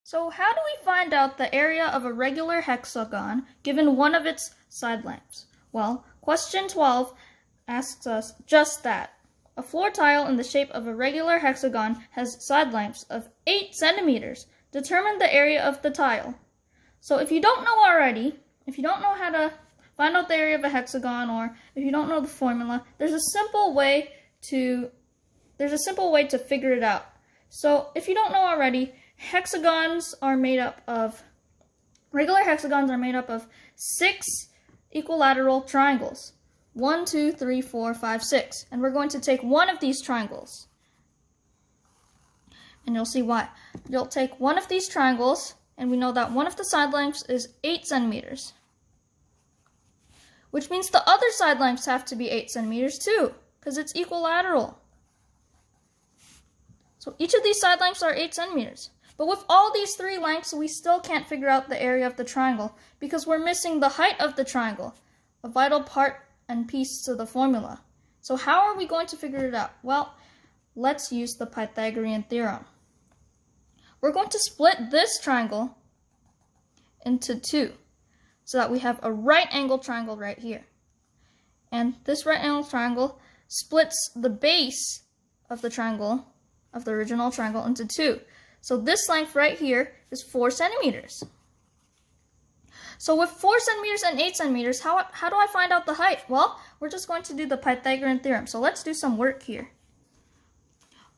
So how do we find out the area of a regular hexagon given one of its side lengths? Well, question 12 asks us just that. A floor tile in the shape of a regular hexagon has side lengths of 8 centimeters. Determine the area of the tile. So if you don't know already, if you don't know how to find out the area of a hexagon, or if you don't know the formula, there's a simple way to figure it out. So if you don't know already, regular hexagons are made up of 6 equilateral triangles. 1, 2, 3, 4, 5, 6. And we're going to take one of these triangles. And you'll see why. You'll take one of these triangles, and we know that one of the side lengths is 8 centimeters. Which means the other side lengths have to be 8 centimeters too, because it's equilateral. So each of these side lengths are 8 centimeters. But with all these 3 lengths, we still can't figure out the area of the triangle because we're missing the height of the triangle, a vital part and piece to the formula. So how are we going to figure it out? Well, let's use the Pythagorean theorem. We're going to split this triangle into 2 so that we have a right angle triangle right here. And this right angle triangle splits the base of the triangle, of the original triangle, into 2. So this length right here is 4 centimeters. So with 4 centimeters and 8 centimeters, how do I find out the height? Well, we're just going to do the Pythagorean theorem. So let's do some work here.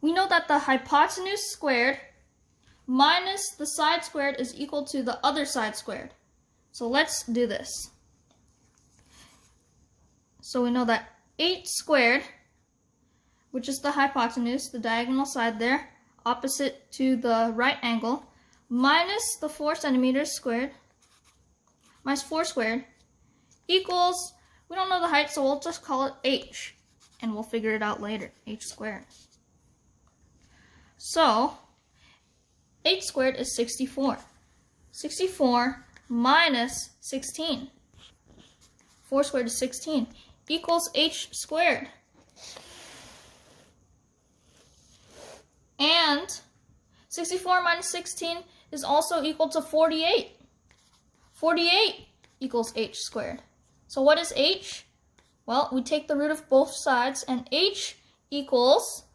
We know that the hypotenuse squared minus the side squared is equal to the other side squared. So let's do this. So we know that 8 squared, which is the hypotenuse, the diagonal side there, opposite to the right angle, minus the 4 centimeters squared, minus 4 squared, equals, we don't know the height, so we'll just call it h, and we'll figure it out later, h squared. So, 8 squared is 64. 64 minus 16. 4 squared is 16, equals h squared. And 64 minus 16 is also equal to 48. 48 equals h squared. So what is h? Well, we take the root of both sides, and h equals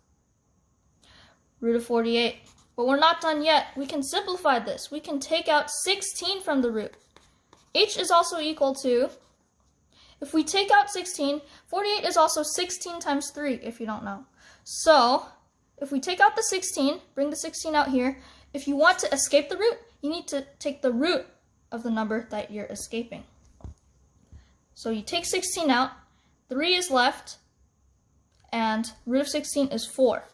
root of 48. But we're not done yet. We can simplify this. We can take out 16 from the root. H is also equal to, if we take out 16, 48 is also 16 times 3, if you don't know. So, if we take out the 16, bring the 16 out here, if you want to escape the root, you need to take the root of the number that you're escaping. So you take 16 out, 3 is left, and root of 16 is 4.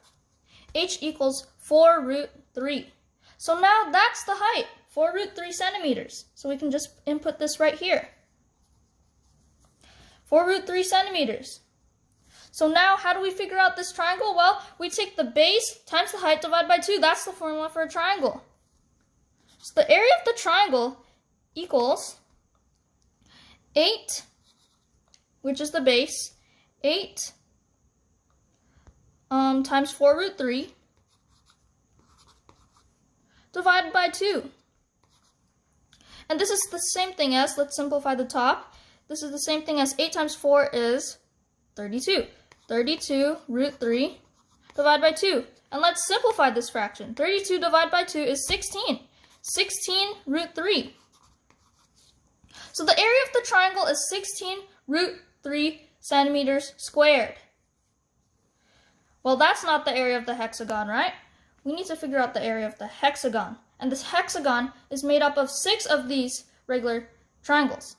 H equals 4 root 3. So now that's the height, 4 root 3 centimeters. So we can just input this right here. 4 root 3 centimeters. So now how do we figure out this triangle? Well, we take the base times the height divided by 2. That's the formula for a triangle. So the area of the triangle equals 8, which is the base, 8 times 4 root 3 divided by 2. And this is the same thing as, let's simplify the top. This is the same thing as 8 times 4 is 32. 32 root 3 divided by 2. And let's simplify this fraction. 32 divided by 2 is 16. 16 root 3. So the area of the triangle is 16 root 3 centimeters squared. Well, that's not the area of the hexagon, right? We need to figure out the area of the hexagon. And this hexagon is made up of 6 of these regular triangles.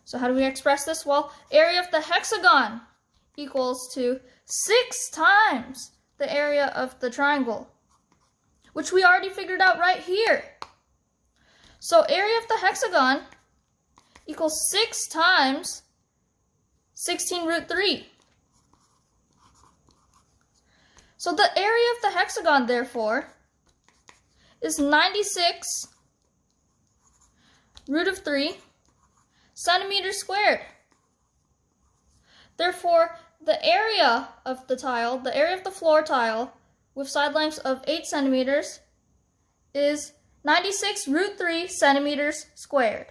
So how do we express this? Well, area of the hexagon equals to 6 times the area of the triangle, which we already figured out right here. So area of the hexagon equals 6 times 16 root 3. So the area of the hexagon, therefore, is 96 root of 3 centimeters squared. Therefore, the area of the tile, the area of the floor tile, with side lengths of 8 centimeters, is 96 root 3 centimeters squared.